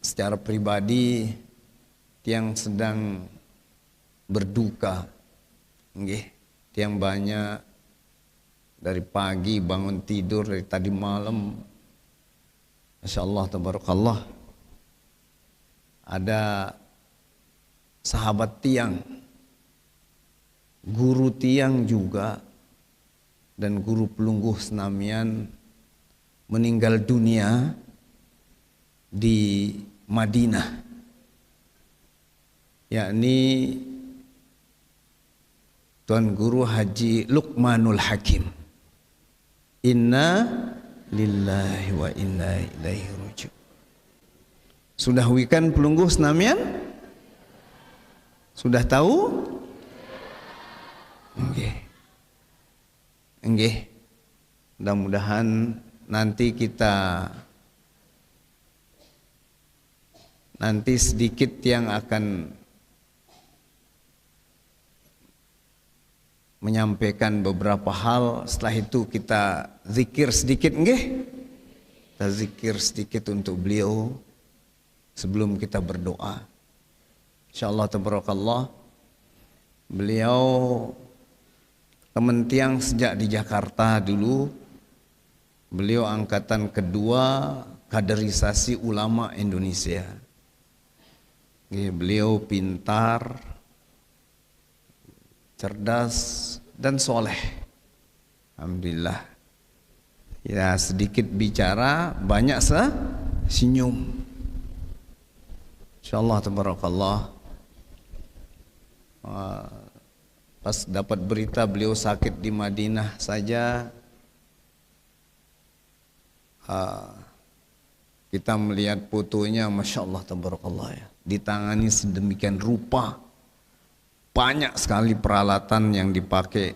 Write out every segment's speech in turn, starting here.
secara pribadi tiang sedang berduka, nggih, tiang banyak dari pagi bangun tidur dari tadi malam, masya Allah tabarakallah. Ada sahabat tiang, guru tiang juga, dan guru pelungguh senamian meninggal dunia di Madinah, yakni Tuan Guru Haji Luqmanul Hakim. Inna lillahi wa inna ilaihi raji'un. Sudah weekend pelungguh senamian? Sudah tahu? Nggih. Nggih. Mudah-mudahan nanti sedikit yang akan menyampaikan beberapa hal. Setelah itu kita zikir sedikit, nggih? Kita zikir sedikit untuk beliau sebelum kita berdoa. Insyaallah tabarakallah. Beliau teman tiang sejak di Jakarta dulu. Beliau angkatan kedua kaderisasi ulama Indonesia. Beliau pintar, cerdas, dan soleh. Alhamdulillah. Ya, sedikit bicara, banyak senyum. Insyaallah tabarakallah. Pas dapat berita beliau sakit di Madinah saja, kita melihat fotonya, masya Allah tabarakallah ya, ditangani sedemikian rupa. Banyak sekali peralatan yang dipakai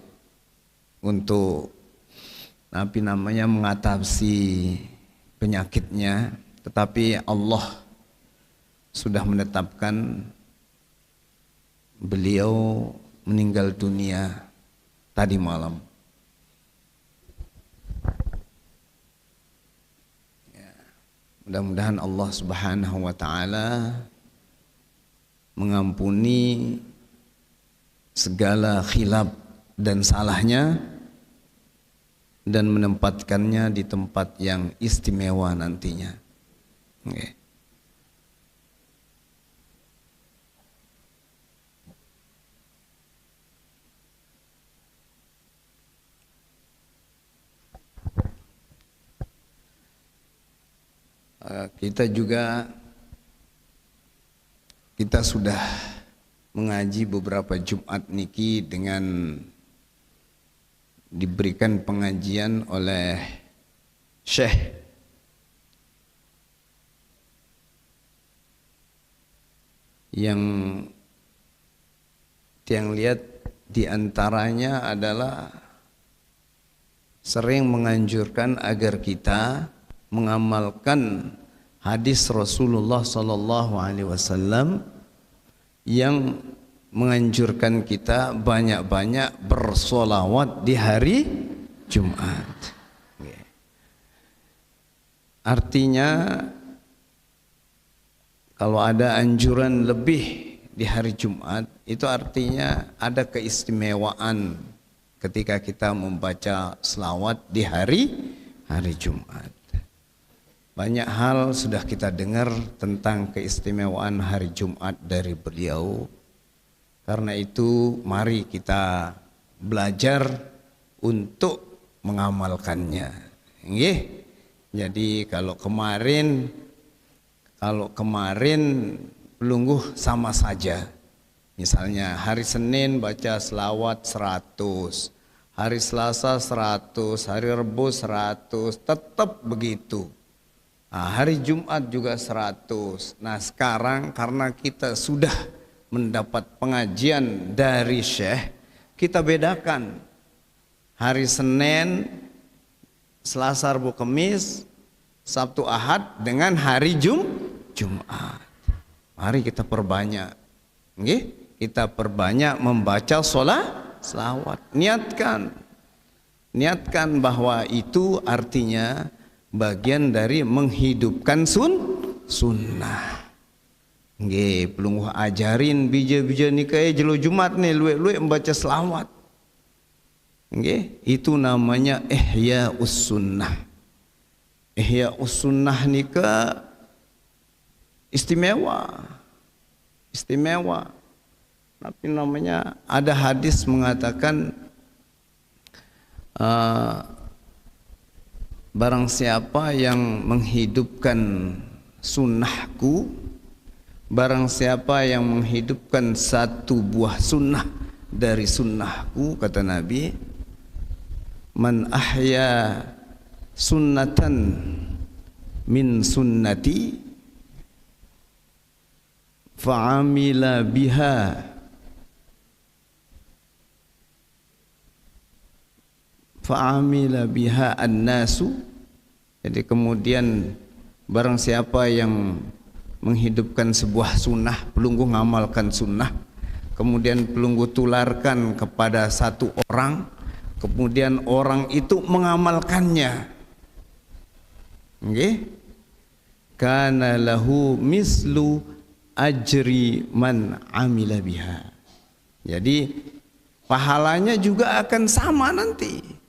untuk mengatasi penyakitnya, tetapi Allah sudah menetapkan beliau meninggal dunia tadi malam. Mudah-mudahan Allah Subhanahu wa taala mengampuni segala khilaf dan salahnya dan menempatkannya di tempat yang istimewa nantinya. Okay. Kita sudah mengaji beberapa Jumat niki dengan diberikan pengajian oleh Syekh yang tiang lihat diantaranya adalah sering menganjurkan agar kita mengamalkan hadis Rasulullah sallallahu alaihi wasallam yang menganjurkan kita banyak-banyak bersolawat di hari Jumat. Artinya kalau ada anjuran lebih di hari Jumat, itu artinya ada keistimewaan ketika kita membaca selawat di hari Jumat. Banyak hal sudah kita dengar tentang keistimewaan hari Jumat dari beliau. Karena itu mari kita belajar untuk mengamalkannya. Nggih. Jadi kalau kemarin pelungguh sama saja. Misalnya hari Senin baca selawat 100, hari Selasa 100, hari Rabu 100, tetap begitu. Nah, hari Jumat juga 100. Nah, sekarang karena kita sudah mendapat pengajian dari Syekh, kita bedakan hari Senin, Selasa, Rabu, Kamis, Sabtu, Ahad dengan hari Jumat. Mari kita perbanyak. Nggih, kita perbanyak membaca selawat. Niatkan bahwa itu artinya bagian dari menghidupkan sunnah. Nggih, pelungguh ajarin bija-bija nikah jelo Jumat nih luwek-luwek membaca selawat. Nggih, itu namanya ihya'us sunnah. Ihya'us sunnah nikah istimewa. Istimewa. Tapi namanya ada hadis mengatakan barang siapa yang menghidupkan sunnahku, barang siapa yang menghidupkan satu buah sunnah dari sunnahku, kata Nabi, man ahya sunnatan min sunnati fa'amila biha an-nasu. Jadi kemudian barang siapa yang menghidupkan sebuah sunnah, pelungguh ngamalkan sunnah, kemudian pelungguh tularkan kepada satu orang, kemudian orang itu mengamalkannya, nggih, kana lahu mislu ajri man amila biha. Jadi pahalanya juga akan sama nanti.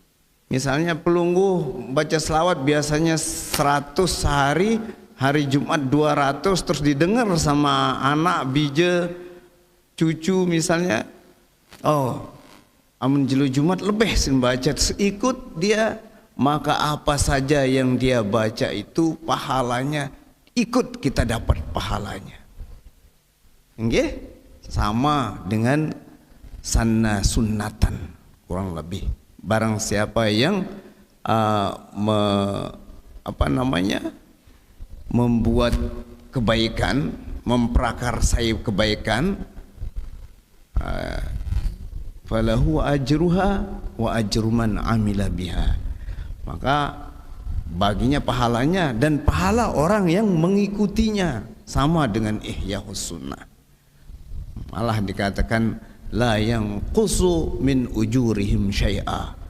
Misalnya pelungguh baca selawat biasanya 100 sehari, hari Jumat 200, terus didengar sama anak, bija, cucu misalnya, oh amun jelu Jumat lebih sin baca, ikut dia, maka apa saja yang dia baca itu pahalanya ikut kita dapat pahalanya. Nggih, sama dengan sanna sunnatan kurang lebih. Barang siapa yang membuat kebaikan, memprakarsai kebaikan, falahu ajruha wa ajru man amila biha, maka baginya pahalanya dan pahala orang yang mengikutinya, sama dengan ihya'us sunnah. Malah dikatakan la yanqusu min ujurihim syai'a,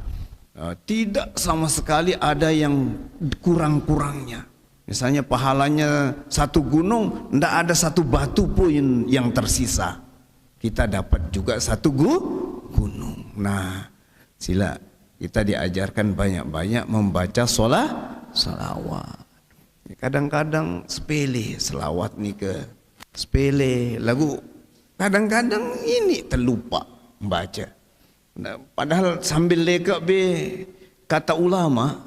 tidak sama sekali ada yang kurang-kurangnya. Misalnya pahalanya satu gunung, tidak ada satu batu pun yang tersisa, kita dapat juga satu gunung. Nah, sila kita diajarkan banyak-banyak membaca salawat. Kadang-kadang sepele selawat nih, ke sepele lagu, kadang-kadang ini terlupa membaca. Nah, padahal sambil leka kata ulama,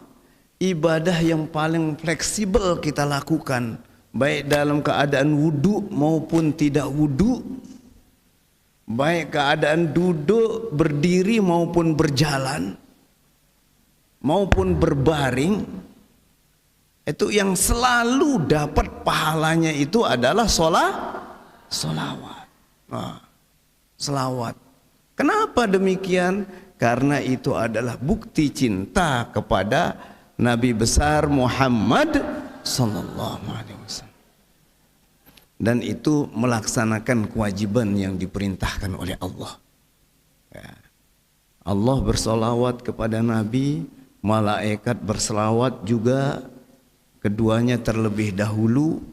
ibadah yang paling fleksibel kita lakukan, baik dalam keadaan wudu maupun tidak wudu, baik keadaan duduk, berdiri maupun berjalan, maupun berbaring, itu yang selalu dapat pahalanya itu adalah solawat. Nah, selawat. Kenapa demikian? Karena itu adalah bukti cinta kepada Nabi besar Muhammad sallallahu alaihi wasallam. Dan itu melaksanakan kewajiban yang diperintahkan oleh Allah. Ya. Allah bersolawat kepada Nabi, malaikat berselawat juga, keduanya terlebih dahulu.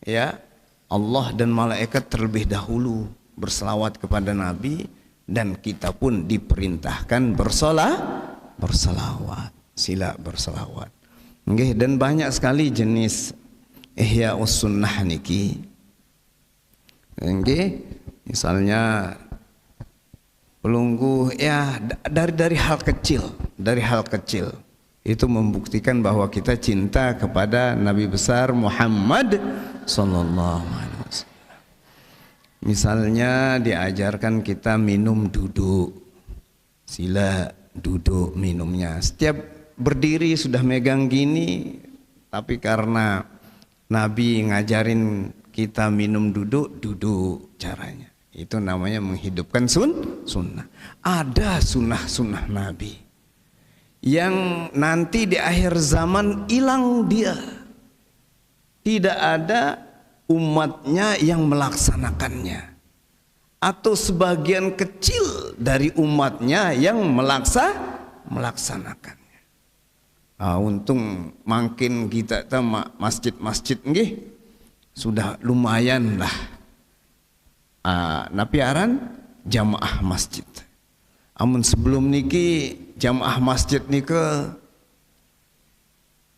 Ya, Allah dan malaikat terlebih dahulu berselawat kepada Nabi, dan kita pun diperintahkan berselawat. Sila berselawat. Okay, dan banyak sekali jenis ihya'us sunnah niki. Okay, misalnya pelungguh ya dari hal kecil itu membuktikan bahwa kita cinta kepada Nabi besar Muhammad sallallahu alaihi wasallam. Misalnya diajarkan kita minum duduk, sila duduk minumnya. Setiap berdiri sudah megang gini, tapi karena Nabi ngajarin kita minum duduk caranya. Itu namanya menghidupkan sunnah. Ada sunnah Nabi yang nanti di akhir zaman hilang dia. Tidak ada umatnya yang melaksanakannya, atau sebagian kecil dari umatnya yang melaksanakannya. Untung makin kita masjid-masjid nggih sudah lumayan lah. Napi aran jamaah masjid. Amun sebelum niki jamaah masjid nike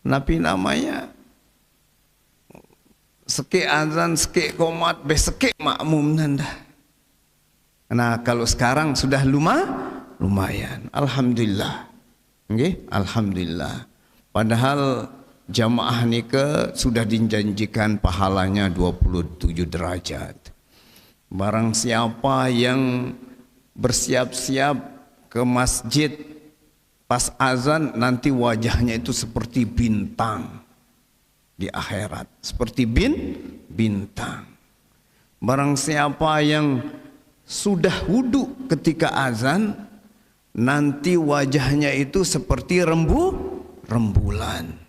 napi namanya seke azan, seke komat, beseke makmum nanda. Nah kalau sekarang sudah lumayan, alhamdulillah, nggih, alhamdulillah. Padahal jamaah nike sudah dijanjikan pahalanya 27 derajat. Barang siapa yang bersiap-siap ke masjid pas azan, nanti wajahnya itu seperti bintang di akhirat, seperti bintang. Barang siapa yang sudah wudu ketika azan, nanti wajahnya itu seperti rembulan.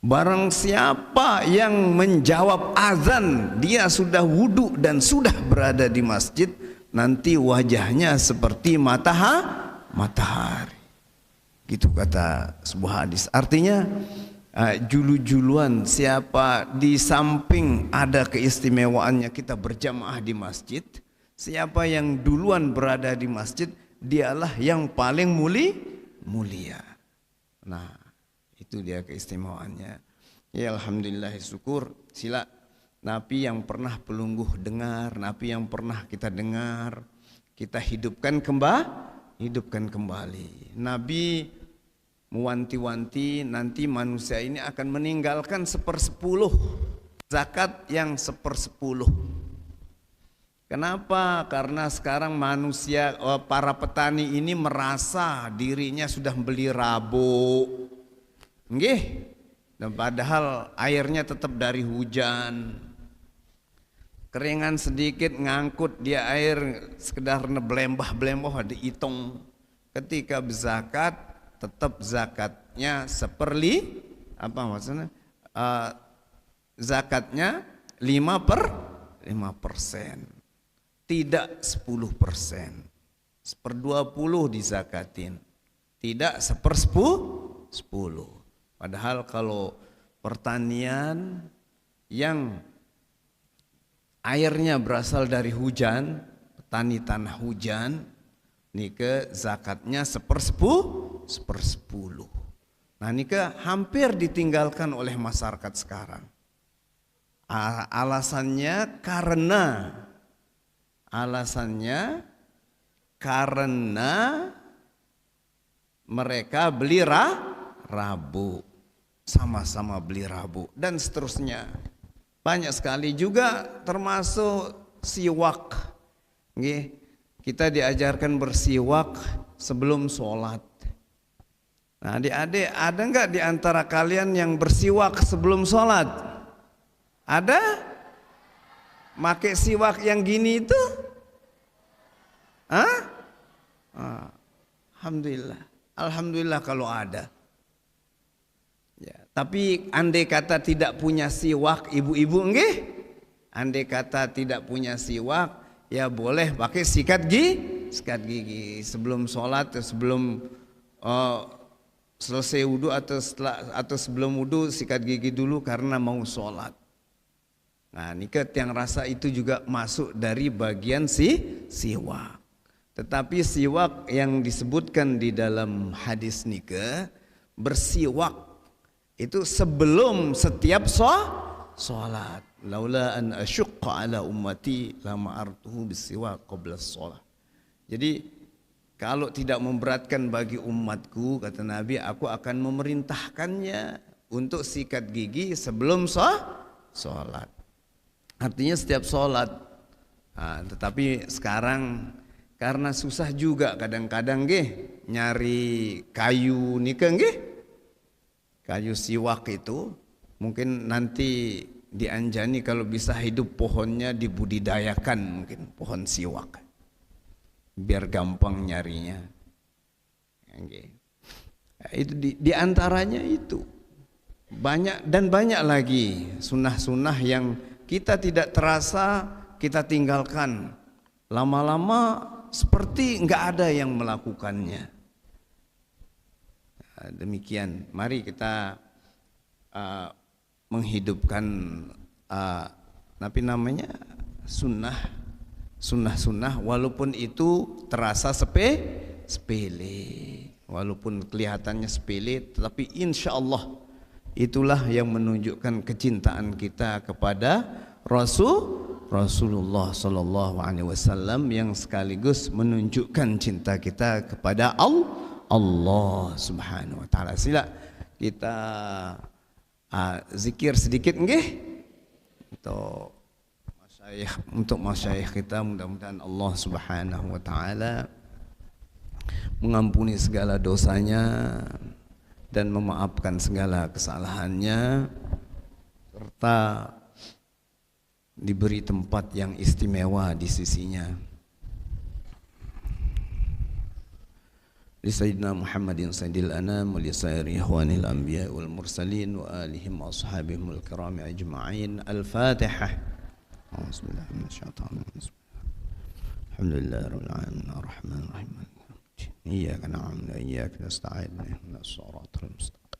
Barang siapa yang menjawab azan, dia sudah wudu dan sudah berada di masjid, nanti wajahnya seperti matahari. Gitu kata sebuah hadis. Artinya julu-juluan siapa di samping ada keistimewaannya kita berjamaah di masjid, siapa yang duluan berada di masjid, dialah yang paling mulia. Nah, itu dia keistimewaannya. Ya alhamdulillah, syukur. Sila napi yang pernah pelungguh dengar, napi yang pernah kita dengar, kita hidupkan kembali. Nabi mewanti-wanti nanti manusia ini akan meninggalkan 1/10 zakat yang 1/10. Kenapa? Karena sekarang manusia, para petani ini merasa dirinya sudah beli rabo, nggih, dan padahal airnya tetap dari hujan. Keringan sedikit ngangkut dia air sekedar belembah dihitung. Ketika berzakat tetap zakatnya zakatnya 5%. Tidak 10%, 1/20 dizakatin, tidak 1/10. Padahal kalau pertanian yang airnya berasal dari hujan, petani tanah hujan, nike zakatnya 1/10. Nah nike hampir ditinggalkan oleh masyarakat sekarang. Alasannya karena mereka beli rabu, sama-sama beli rabu, dan seterusnya. Banyak sekali juga termasuk siwak. Kita diajarkan bersiwak sebelum sholat. Nah adik-adik, ada enggak di antara kalian yang bersiwak sebelum sholat? Ada? Make siwak yang gini itu? Alhamdulillah kalau ada. Ya, tapi andai kata tidak punya siwak, ibu-ibu nggih? Andai kata tidak punya siwak, ya boleh pakai sikat gigi sebelum sholat, sebelum selesai wudu atau sebelum wudu sikat gigi dulu karena mau sholat. Nah, niket yang rasa itu juga masuk dari bagian siwak. Tetapi siwak yang disebutkan di dalam hadis nikah, bersiwak itu sebelum setiap sholat. Laula an asyqa ala ummati lama artuhu bisiwak qabla sholat. Jadi kalau tidak memberatkan bagi umatku, kata Nabi, aku akan memerintahkannya untuk sikat gigi sebelum sholat. Artinya setiap sholat. Nah, tetapi sekarang karena susah juga kadang-kadang nyari kayu nikah kayu siwak itu, mungkin nanti dianjani kalau bisa hidup pohonnya dibudidayakan, mungkin pohon siwak biar gampang nyarinya. Itu di antaranya itu banyak dan banyak lagi sunnah-sunnah yang kita tidak terasa kita tinggalkan, lama-lama seperti enggak ada yang melakukannya. Demikian, mari kita menghidupkan sunnah walaupun itu terasa sepele, walaupun kelihatannya sepele, tetapi insya Allah itulah yang menunjukkan kecintaan kita kepada Rasulullah Sallallahu Alaihi Wasallam, yang sekaligus menunjukkan cinta kita kepada Allah Subhanahu Wa Taala. Sila kita zikir sedikit nggih untuk masyayikh kita. Mudah-mudahan Allah Subhanahu Wa Taala mengampuni segala dosanya dan memaafkan segala kesalahannya, serta diberi tempat yang istimewa di sisinya. Li Sayyidina Muhammadin Sayyidil Anam wa li sairi ikhwanil anbiya wal mursalin wa alihim wa ashabihimul kirami ajma'in. Al-Fatihah. Bismillah minasyaitonir rajim. Alhamdulillahi rabbil alamin arrahmanir rahim. Iyyaka na'budu wa iyyaka nasta'in ihdinas siratal mustaqim.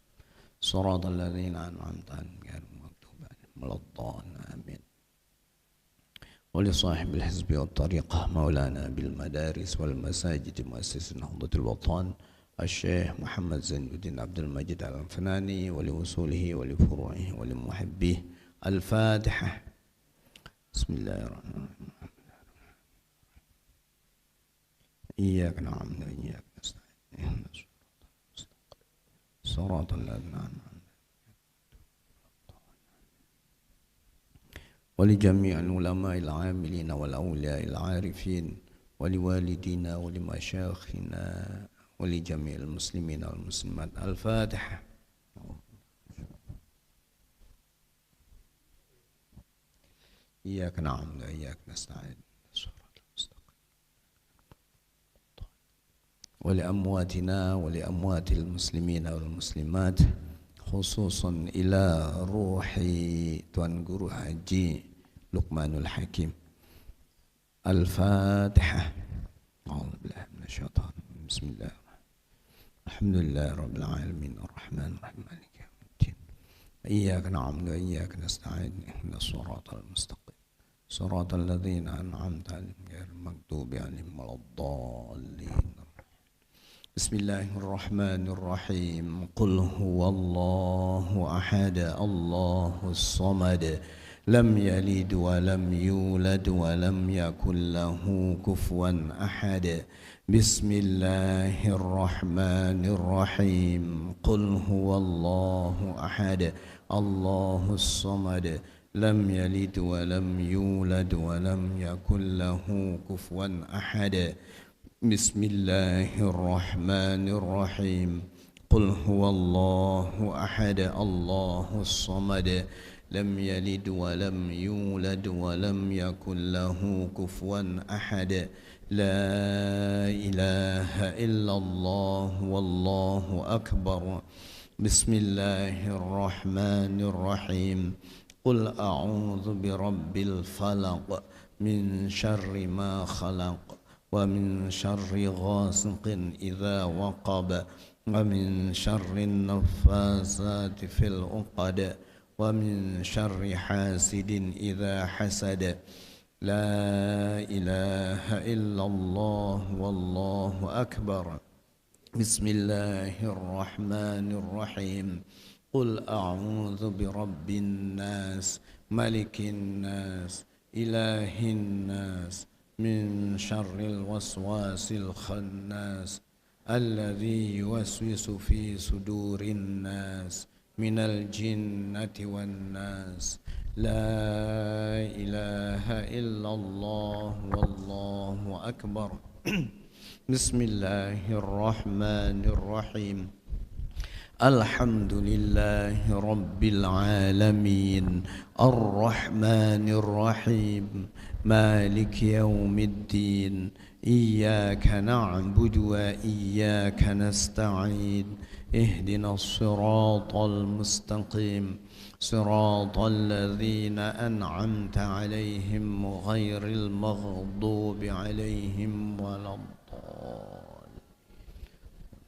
Siratal ladzina an'amta 'alaihim ghairil maghdubi 'alaihim waladdallin. Amin. ولصاحب الحزب والطريقة مولانا بالمدارس والمساجد مؤسس نهضة الوطن الشيخ محمد زين الدين عبد المجيد الفناني ولوصوله ولفروعه ولمحبيه. الفاتحة. بسم الله الرحمن الرحيم. إياك نعبد وإياك نستعين اهدنا الصراط الذين أنعمت ولجميع العلماء العاملين والأولياء العارفين ولوالدينا ولمشايخنا ولجميع المسلمين والمسلمات. الفاتحة. إياك نعبد وإياك نستعين ولأمواتنا ولأموات المسلمين والمسلمات، خصوصا إلى روح Tuan Guru Haji Luqmanul Hakim. Al-Fatihah. A'udzu billahi minasyaitonir rajim. Bismillahirrahmanirrahim. Alhamdulillahi rabbil alamin arrahmanir rahim maliki yaumiddin. Iyyaka na'budu wa iyyaka nasta'in ihdinas siratal mustaqim. Siratal ladzina an'amta 'alaihim ghairil maghdubi 'alaihim waladdallin. Bismillahirrahmanirrahim. Qul huwallahu ahad, Allahus samad, lam yalid wa lam yulad wa lam yakul lahu kufuwan ahad. Bismillahirrahmanirrahim. Qul huwallahu ahad, Allahus samad, lam yalid wa lam yulad wa lam yakul lahu kufuwan ahad. Bismillahirrahmanirrahim. Qul huwallahu ahad, Allahus samad, lam yalid wa lam yulad wa lam yakul lahu kufuwan ahad. La ilaha illallah wallahu akbar. Bismillahirrahmanirrahim. Qul a'udzu birabbil falaq min syarri ma khalaq ومن شر غاسق إذا وقب ومن شر النفاثات في العقد ومن شر حاسد إذا حسد. لا إله إلا الله والله أكبر. بسم الله الرحمن الرحيم. قل أعوذ برب الناس ملك الناس إله الناس من شر الوسواس الخناس الذي يوسوس في صدور الناس من الجنة والناس. لا إله إلا الله والله أكبر. بسم الله الرحمن الرحيم. الحمد لله رب العالمين الرحمن الرحيم مالك يوم الدين. إياك نعبد وإياك نستعين اهدنا الصراط المستقيم صراط الذين أنعمت عليهم غير المغضوب عليهم ولا الضالين.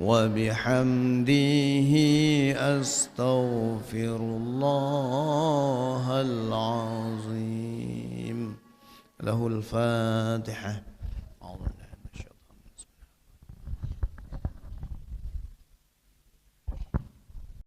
وبحمده أستغفر الله العظيم. له الفاتحة.